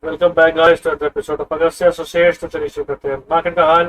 Welcome back guys to episode of August associates. तो चलिए शुरू करते हैं मार्केट का हाल।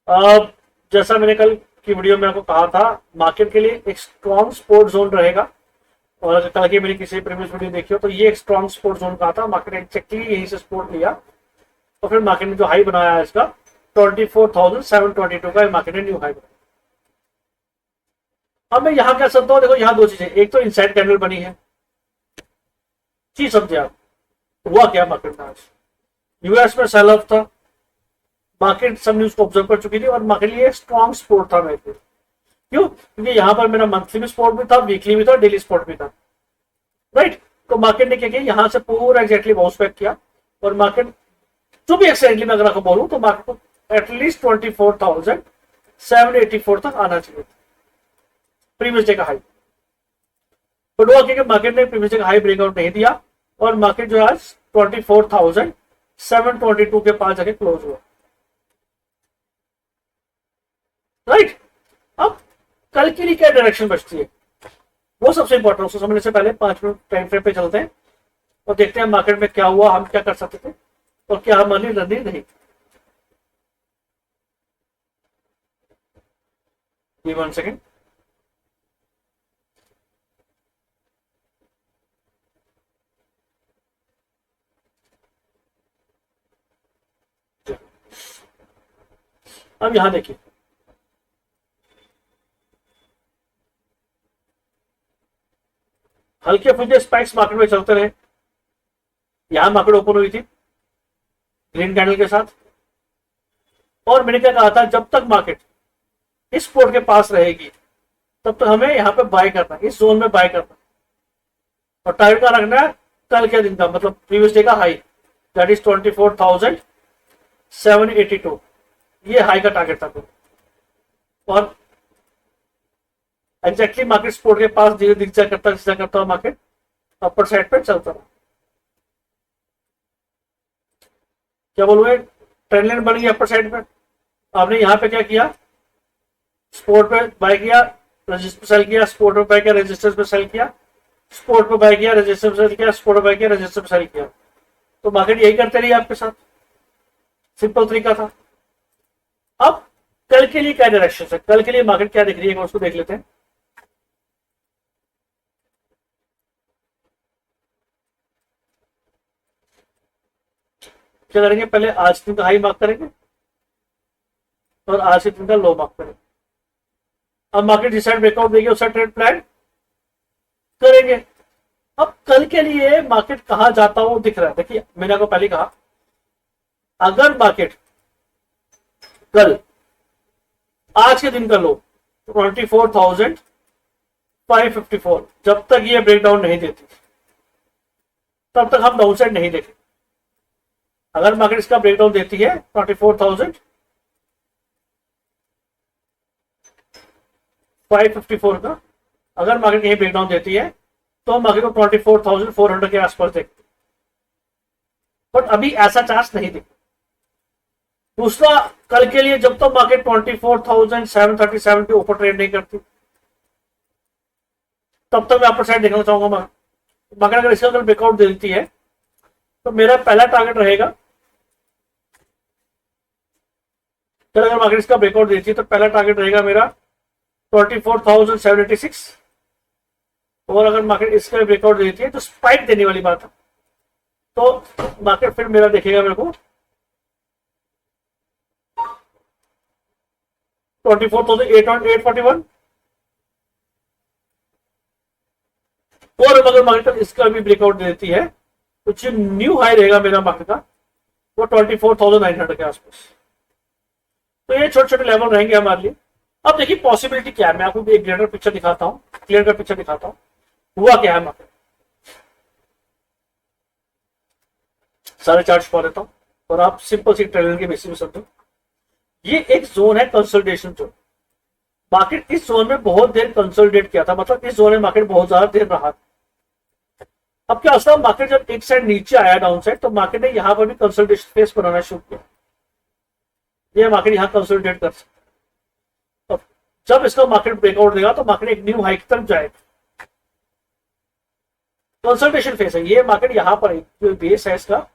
अब जैसा मैंने कल की वीडियो में आपको कहा था, मार्केट के लिए एक स्ट्रॉन्ग सपोर्ट जोन रहेगा। और अगर कल की मेरी किसी प्रीवियस वीडियो देखी हो तो ये एक स्ट्रॉन्ग सपोर्ट जोन कहा था, मार्केट एक्जैक्टली यहीं से सपोर्ट लिया और फिर मार्केट ने जो हाई बनाया है इसका 24,722 का मार्केट ने न्यू हाई बनाया। अब मैं यहाँ कह सकता हूँ, देखो यहाँ दो चीजें, एक तो इनसाइड कैंडल बनी है, चीज समझे आप। हुआ क्या मार्केट में आज? यूएस में सेल ऑफ था, मार्केट सब न्यूज को ऑब्जर्व कर चुकी थी और मार्केट लिए स्ट्रॉन्ग सपोर्ट था मेरे लिए। क्यों? क्योंकि यहां पर मेरा मंथली भी सपोर्ट भी था, वीकली भी था, डेली सपोर्ट भी था, राइट। तो मार्केट ने क्या किया, यहां से पूरा एक्जैक्टली बाउंस बैक किया और मार्केट जो भी एक्सीडेंटली मैं अगर आपको बोलूं तो मार्केट को एटलीस्ट 24,784 तक आना चाहिए प्रीवियस डे का हाई। बट वो क्या मार्केट ने प्रीवियस डे का हाई ब्रेकआउट नहीं दिया और मार्केट जो आज 24,722 के पास जाके क्लोज हुआ, राइट। अब कल के लिए क्या डायरेक्शन बचती है वो सबसे इंपॉर्टेंट, उसको समझने से पहले 5 मिनट टाइम फ्रेम पे चलते हैं और देखते हैं मार्केट में क्या हुआ, हम क्या कर सकते थे और क्या हमारी रनिंग नहीं। 1 सेकेंड। अब यहां देखिए, हल्के फुल्के स्पाइक्स मार्केट में चलते रहे। यहां मार्केट ओपन हुई थी ग्रीन कैंडल के साथ और मैंने क्या कहा था, जब तक मार्केट इस सपोर्ट के पास रहेगी तब तक हमें यहां पे बाय करना है, इस जोन में बाय करना और टारगेट का रखना है कल के दिन का, मतलब प्रीवियस डे का हाई, दैट इज 24,782। ये हाई का टारगेट था और एग्जैक्टली मार्केट सपोर्ट के पास धीरे धीरे करता हुआ मार्केट अपर साइड पे चलता रहा। क्या बोलूंगे, ट्रेंड लाइन बन गई अपर साइड पे। आपने यहां पे क्या किया, सपोर्ट पे बाय किया, रजिस्टर सेल किया, सपोर्ट पे बाय किया, रजिस्टर पे सेल किया, सपोर्ट पे बाय किया, रजिस्टर पे सेल किया, सपोर्ट पे बाय किया, रजिस्टर पे सेल किया। तो मार्केट यही करते रही आपके साथ, सिंपल तरीका था। अब कल के लिए क्या डायरेक्शन है, कल के लिए मार्केट क्या दिख रही है उसको देख लेते हैं। क्या करेंगे, पहले आज दिन का हाई मार्क करेंगे और आज के दिन का लो मार्क करेंगे। अब मार्केट जिस साइड ब्रेकआउट देगी उस साइड ट्रेड प्लान करेंगे। अब कल के लिए मार्केट कहां जाता हो दिख रहा है। देखिए मैंने आपको पहले कहा, अगर मार्केट कल आज के दिन का लो 24,554 जब तक ये ब्रेकडाउन नहीं देती तब तक हम डाउन साइड नहीं देखेंगे। अगर मार्केट इसका ब्रेकडाउन देती है 24,554 का, अगर मार्केट यही ब्रेकडाउन देती है तो हम मार्केट को 24,400 के आसपास देखते, बट अभी ऐसा चांस नहीं दिखता। दूसरा, कल के लिए जब तक मार्केट 24,737 के ऊपर ट्रेड नहीं करती तब तक मैं अपर साइड देखना चाहूंगा। मार्केट अगर इसका अगर ब्रेकआउट देती है तो मेरा पहला टारगेट रहेगा, चल अगर मार्केट इसका ब्रेकआउट देती है तो पहला टारगेट रहेगा मेरा 24,786 और अगर मार्केट इसका ब्रेकआउट देती है तो स्पाइक देने वाली बात है, तो मार्केट फिर मेरा देखेगा मेरे को 24,841 और अगर मार्केट इसका भी ब्रेकआउट देती है तो जो न्यू हाई रहेगा मेरा मार्केट का वो 24,900 के आसपास। तो ये छोटे छोटे लेवल रहेंगे हमारे लिए। अब देखिए पॉसिबिलिटी क्या है, मैं आपको एक ग्रेटर पिक्चर दिखाता हूं, क्लियर का पिक्चर दिखाता हूं हुआ क्या है मार्केट। सारे चार्ट पा लेता हूं और आप सिंपल सी ट्रेंड के बेसिस में समझो। ये एक जोन है कंसोलिडेशन जोन। मार्केट इस जोन में बहुत देर कंसोलिडेट किया था, मतलब इस जोन में मार्केट बहुत ज्यादा देर रहा। अब क्या होता है, मार्केट जब एक साइड नीचे आया डाउन साइड तो मार्केट ने यहां पर भी कंसोलिडेशन फेस बनाना शुरू किया। ये मार्केट यहां कंसोलिडेट कर सकता, जब इसका मार्केट ब्रेकआउट देगा तो मार्केट एक न्यू हाई की तरफ जाएगा। कंसल्टेशन फेस है ये मार्केट, यहां पर जो बेस है इसका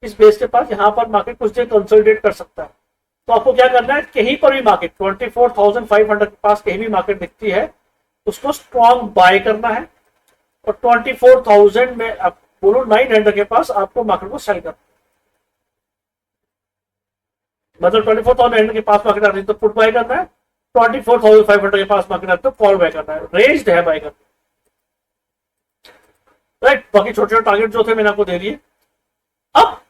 इस बेस के पास यहाँ पर मार्केट कुछ देर कंसोलिडेट कर सकता है। तो आपको क्या करना है, कहीं पर भी मार्केट 24,500 के पास कहीं भी मार्केट दिखती है उसको स्ट्रॉन्ग बाय करना है, और 24,000 में आप बोलो 900 के पास आपको मार्केट को सेल करना, मतलब 24,900 के पास मार्केट आती है तो पुट बाय करना है, 24,500 के पास मार्केट आती है तो कॉल बाय करना है, रेंज्ड है बाय करना, राइट। बाकी छोटे छोटे टारगेट जो थे मैंने आपको दे दिए। अब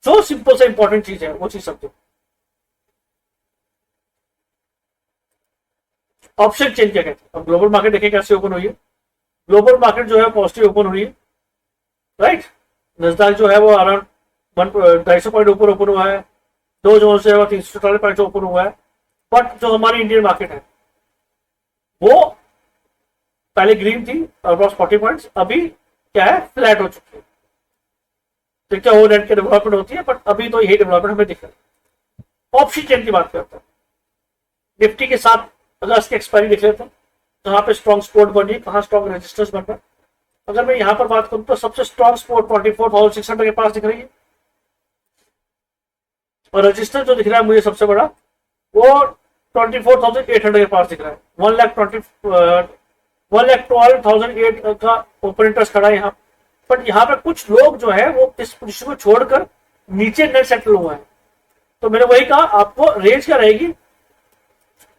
जो सिंपल से इंपॉर्टेंट चीज है वो चीज समझो, ऑप्शन चेंज क्या कहते हैं। अब ग्लोबल मार्केट देखिए कैसे ओपन हुई है, ग्लोबल मार्केट जो है पॉजिटिव ओपन हुई है, राइट। नजदाक जो है वो अराउंड 250 पॉइंट ऊपर ओपन हुआ है, दो जोन से 347 पॉइंट ओपन हुआ है। बट जो हमारी इंडियन मार्केट है वो पहले ग्रीन थी अप्रॉक्स 40 पॉइंट्स, अभी क्या है फ्लैट हो चुकी है। तो क्या ओवरनाइट की डेवलपमेंट होती है, बट अभी तो यही डेवलपमेंट हमें दिख रहा है। ऑप्शन चेन की बात करते हैं, निफ्टी के साथ अगर इसकी एक्सपायरी देख लेते हैं, कहां पे स्ट्रॉन्ग सपोर्ट बन रही है, कहां स्ट्रॉन्ग रेजिस्टेंस बन रहा है। अगर मैं यहां पर बात करूं तो सबसे स्ट्रॉन्ग सपोर्ट 24,600 के पास दिख रही है, और रेजिस्टेंस जो दिख रहा है मुझे सबसे बड़ा वो 24,800 के पास दिख रहा है। 1,12,800 का ओपन इंटरेस्ट खड़ा है यहाँ। बट यहाँ पे कुछ लोग जो है वो इस पोजीशन को छोड़कर नीचे नेट सेटल हुआ है। तो मैंने वही कहा आपको रेंज क्या रहेगी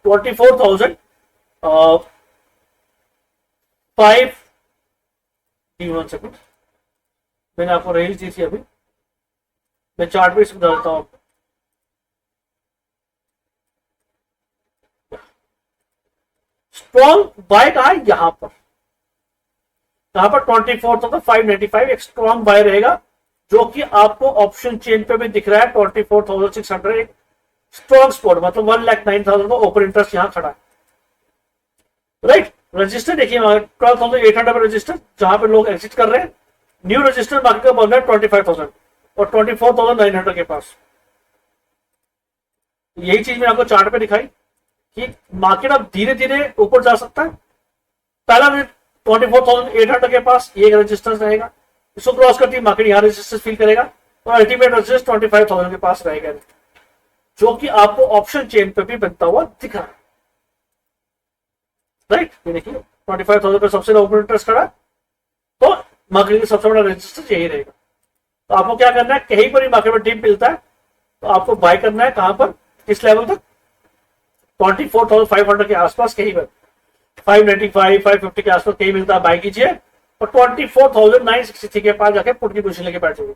24,000 5 1 सेकंड, मैंने आपको रेंज दी थी, अभी मैं चार्ट पे समझा देता हूँ। स्ट्रॉन्ग बाय कहा है यहां पर, यहां पर 24,595 एक स्ट्रॉन्ग बाय रहेगा, जो कि आपको ऑप्शन चेन पे भी दिख रहा है 24,600 एक स्ट्रॉन्ग स्पॉट, मतलब 1,09,000 का ओपन इंटरेस्ट यहां खड़ा है, राइट। रजिस्टर देखिए 12,800 पर रजिस्टर जहां पे लोग एग्जिट कर रहे हैं। न्यू रजिस्टर मार्केट का बन रहा है 25,000 और 24,900 के पास। यही चीज मैंने आपको चार्ट पे दिखाई कि मार्केट अब धीरे धीरे ऊपर जा सकता है। पहला 24,800 के पास ये रजिस्टेंस रहेगा, इसको क्रॉस करती है मार्केट यहां रजिस्टेंस फील करेगा, और अल्टीमेट रजिस्टेंस 25,000 के पास रहेगा, जो कि आपको ऑप्शन चेन पे भी बनता हुआ दिख रहा है, राइट। ये देखिए 25,000 पे सबसे ओपन इंटरेस्ट खड़ा, तो मार्केट का सबसे बड़ा रजिस्टेंस यही रहेगा। तो आपको क्या करना है, कहीं पर भी मार्केट में डिप मिलता है तो आपको बाय करना है, कहां पर, किस लेवल तक, 24,500 के आसपास, कहीं पर 595 550 के आसपास कहीं मिलता है बाय कीजिए, और 24,963 के पास जाके पुट की पोजीशन लेके बैठ जाइए।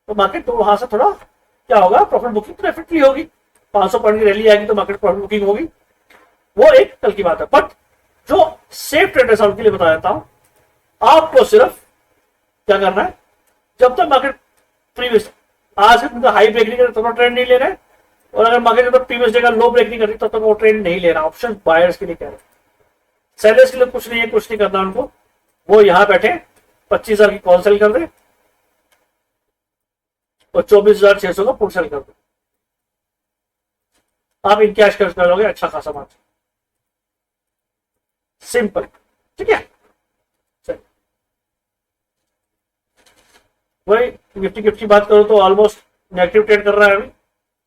तो मार्केट तो वहां से थोड़ा क्या होगा, प्रॉफिट बुकिंग तो डेफिनेटली होगी, 500 पॉइंट की रैली आएगी तो मार्केट प्रॉफिट बुकिंग होगी, वो एक कल की बात है। बट जो सेफ ट्रेडर्स उनके लिए बता देता हूं, आपको सिर्फ क्या करना है, जब तक मार्केट प्रीवियस आज उनका हाई ब्रेक नहीं करे तब तक ट्रेंड नहीं ले रहे, और अगर मार्केट जब तक प्रीवियस डे का लो ब्रेक नहीं करती तब तक वो ट्रेंड नहीं ले रहा। ऑप्शन बायर्स के लिए कह रहे हैं, सेलर्स के लिए कुछ नहीं है, कुछ नहीं करना उनको, वो यहां बैठे 25,000 की कॉल सेल कर दे और 24,600 का पुट सेल कर दे, आप इन कैश खर्च कर लोगे अच्छा खासा मार्जिन, सिंपल, ठीक है। वही निफ्टी गिफ्ट की बात करो तो ऑलमोस्ट नेगेटिव ट्रेड कर रहा है अभी,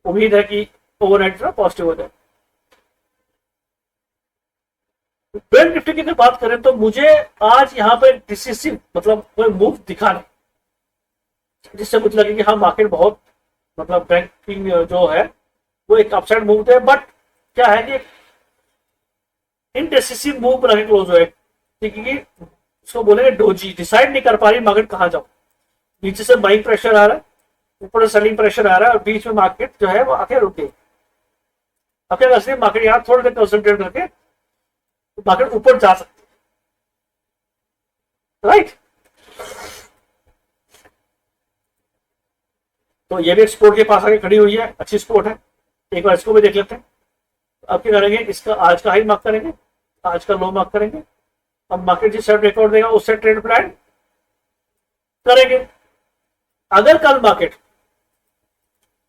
उम्मीद है कि ओवरनाइट थोड़ा पॉजिटिव हो जाए। बैंक निफ्टी की बात करें तो मुझे आज यहां पर डिसिसिव मतलब कोई मूव दिखा नहीं, जिससे मुझे लगे कि हाँ मार्केट बहुत मतलब बैंकिंग जो है वो एक अपसाइड मूव है, बट क्या है कि इनडेसिसिव मूव बना के क्लोज हुआ है, क्योंकि उसको बोलेंगे डोजी, डिसाइड नहीं कर पा रही मार्केट कहां जाओ, नीचे से बाइंग प्रेशर आ रहा है, ऊपर से सेलिंग प्रेशर आ रहा है, और बीच में मार्केट जो है वो आके रुक गई। अब क्या कर सकते हैं, मार्केट यहां थोड़ी देर कंसंट्रेट करके मार्केट ऊपर जा सकती है, राइट। तो ये भी एक सपोर्ट के पास आके खड़ी हुई है, अच्छी सपोर्ट है, एक बार इसको भी देख लेते हैं। अब क्या करेंगे, इसका आज का हाई मार्क करेंगे, आज का लो मार्क करेंगे, अब मार्केट जिस साइड ब्रेकआउट देगा उससे ट्रेड प्लान करेंगे। अगर कल मार्केट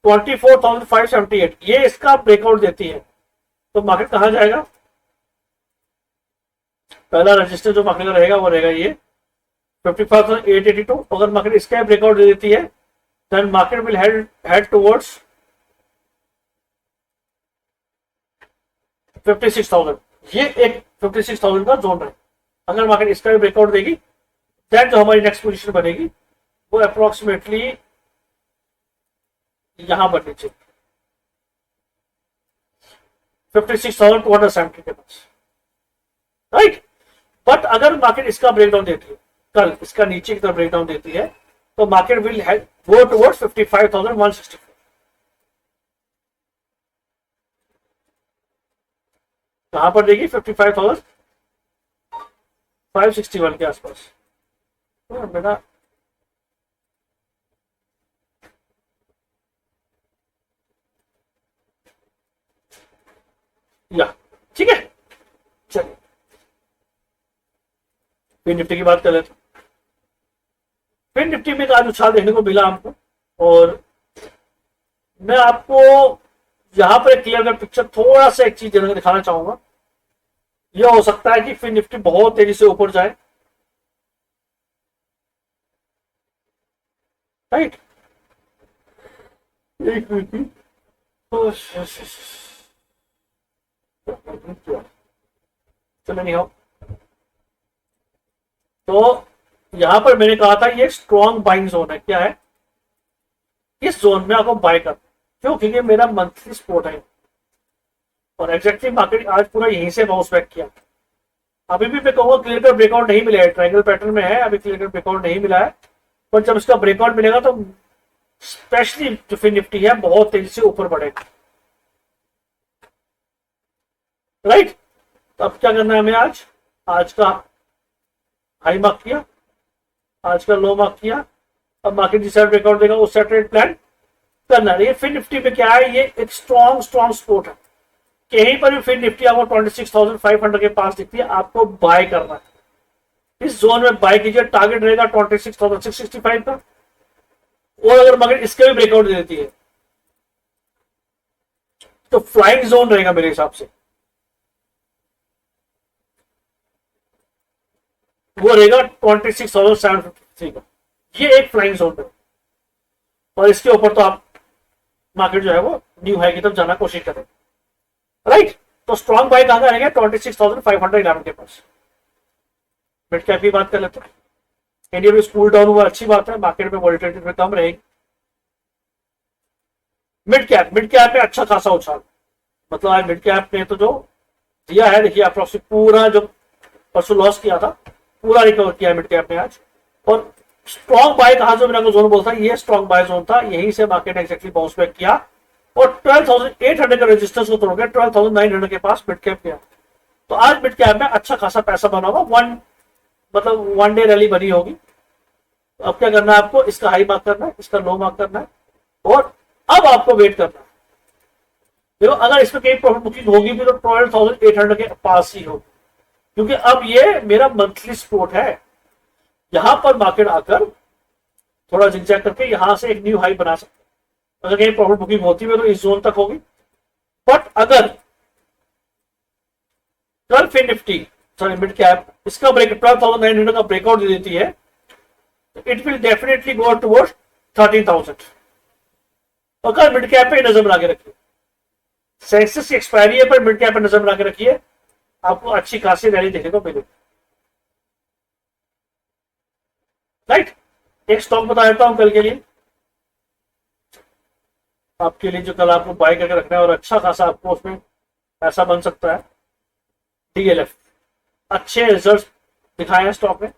24,578 ये इसका ब्रेकआउट देती है तो मार्केट कहां जाएगा, पहला रजिस्टर जो मार्केट का रहेगा वो रहेगा ये 55,882। अगर मार्केट इसका ब्रेकआउट दे देती है then market will head towards 56,000. ये एक 56,000 का जोन है. अगर मार्केट इसका भी ब्रेकआउट देगी देन जो हमारी नेक्स्ट पोजीशन बनेगी वो अप्रोक्सीमेटली यहां बननी चाहिए 56,270 के पास, राइट. बट अगर मार्केट इसका ब्रेकडाउन देती है, कल इसका नीचे की तरफ ब्रेकडाउन देती है, तो मार्केट विल गो टुवर्ड्स 55,164. कहां पर देगी? 55,561 के आसपास. तो मेरा या ठीक है. चलिए फिर निफ्टी की बात कर लेते. फिर निफ्टी में आज उछाल देखने को मिला हमको, और मैं आपको यहां पर एक क्लियर कट पिक्चर थोड़ा सा एक चीज दिखाना चाहूंगा. यह हो सकता है कि फिर निफ्टी बहुत तेजी से ऊपर जाए, राइट. एक मिनट. चलो नहीं हो. तो यहां पर मैंने कहा था ये स्ट्रॉन्ग बाइंग जोन है. क्या है? इस जोन में आपको बाय कर. क्यों? क्योंकि मेरा मंथली सपोर्ट है, और एग्जैक्टली मार्केट आज पूरा यहीं से बाउंस बैक किया. अभी भी मैं कहूंगा क्लियर कट ब्रेकआउट नहीं मिला है, ट्रायंगल पैटर्न में है, अभी क्लियर कट ब्रेकआउट नहीं मिला है. पर जब इसका ब्रेकआउट मिलेगा तो स्पेशली जो फिर निफ्टी है बहुत तेजी से ऊपर बढ़ेगा, राइट. तो अब क्या करना है हमें? आज का हाई मार्क किया, आज का लो मार्क किया, अब मार्केट जिस साइड ब्रेकआउट देगा उस साइड ट्रेड प्लान करना है. ये फिर निफ्टी पे क्या है? ये एक स्ट्रॉन्ग सपोर्ट है. कहीं पर भी फिर निफ्टी आपको 26,500 के पास दिखती है, आपको बाय करना है. इस जोन में बाय कीजिए. टारगेट रहेगा 26,665 का, और अगर मार्केट इसके भी ब्रेकआउट दे देती है तो फ्लाइंग जोन रहेगा मेरे हिसाब से, वो रहेगा 26,753 का. ये एक फ्लाइंग जोन है, और इसके ऊपर तो आप मार्केट जो है वो न्यू हाई की तरफ जाना कोशिश करें, राइट. तो स्ट्रॉन्ग बाय कहां का रहेगा? 26,511 के पास. मिड कैप की बात कर लेते हैं. इंडिया में स्कूल डाउन हुआ, अच्छी बात है, मार्केट में वोलेटिलिटी में कम रहेगी. मिड कैप में अच्छा खासा उछाल, मतलब आज मिड कैप ने तो जो दिया है, देखिए अप्रोक्सिमेट पूरा जो परसों लॉस किया था पूरा रिकवर किया है मिड कैप ने आज. और स्ट्रॉन्ग बाय कहां से मेरा जोन बोलता है? ये स्ट्रॉन्ग बाय जोन था, यहीं से मार्केट ने एक्जेक्टली बाउंस बैक किया, और 12,800 का रेजिस्टेंस को तोड़ के 12,900 के पास मिड कैप गया. तो आज मिड कैप में अच्छा खासा पैसा बना होगा. मतलब वन डे रैली बनी होगी. तो अब क्या करना है आपको? इसका हाई मार्क करना है, इसका लो मार्क करना है, और अब आपको वेट करना है. देखो अगर इसमें कहीं प्रॉफिट बुकिंग होगी भी तो 12,800 के पास ही होगी, क्योंकि अब ये मेरा मंथली सपोर्ट है. यहां पर मार्केट आकर थोड़ा जिगजैग करके यहां से एक न्यू हाई बना सकते. अगर कहीं प्रॉफिट बुकिंग होती है तो इस जोन तक होगी. बट अगर कल फिर निफ्टी सॉरी मिड कैप इसका ब्रेक 12,900 का ब्रेकआउट दे देती है, it will definitely go towards 13,000. और कल मिड कैप पे नजर बना के रखिए. सेंसेक्स की एक्सपायरी है, पर मिड कैप पे नजर बना के रखिए, आपको अच्छी खासी रैली देखने को मिलेगी, राइट. एक स्टॉक बता देता हूं कल के लिए, आपके लिए, जो कल आपको बाय करके रखना है और अच्छा खासा आपको उसमें पैसा बन सकता है. डीएलएफ अच्छे रिजल्ट दिखाए हैं स्टॉक में,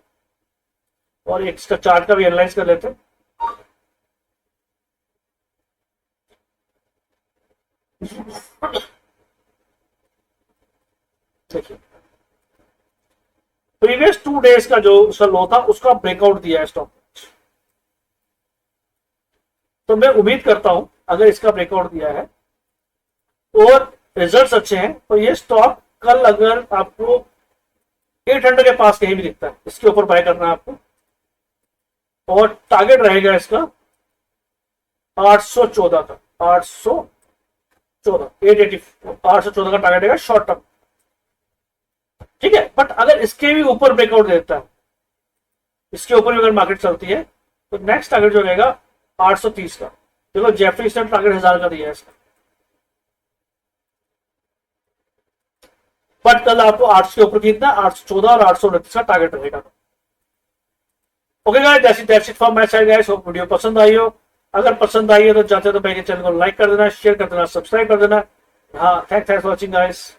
और एक इसका चार्ट का भी एनालाइज कर लेते हैं. देखिए प्रीवियस 2 डेज का जो उसका लो था उसका ब्रेकआउट दिया है स्टॉक. तो मैं उम्मीद करता हूं अगर इसका ब्रेकआउट दिया है और रिजल्ट्स अच्छे हैं तो ये स्टॉक कल अगर आपको 800 के पास कहीं भी दिखता है, इसके ऊपर बाय करना है आपको. और टारगेट रहेगा इसका 814 का, 814 का टारगेट रहेगा शॉर्ट टर्म, ठीक है. बट अगर इसके भी ऊपर ब्रेकआउट देता है, इसके ऊपर भी अगर मार्केट चलती है तो नेक्स्ट टारगेट जो रहेगा 830 का। देखो जेफरीज ने टारगेट 1000 का दिया है इसका, बट कल आपको 800 के ऊपर खरीदना, 814 और 829 का टारगेट रहेगा। Okay guys, that's it from my side guys. Hope video पसंद आई हो। अगर पसंद आई है तो चाहते हो तो मेरे चैनल को लाइक कर देना, शेयर कर देना, सब्सक्राइब कर देना। हाँ, थैंक्स फॉर वॉचिंग गाइस।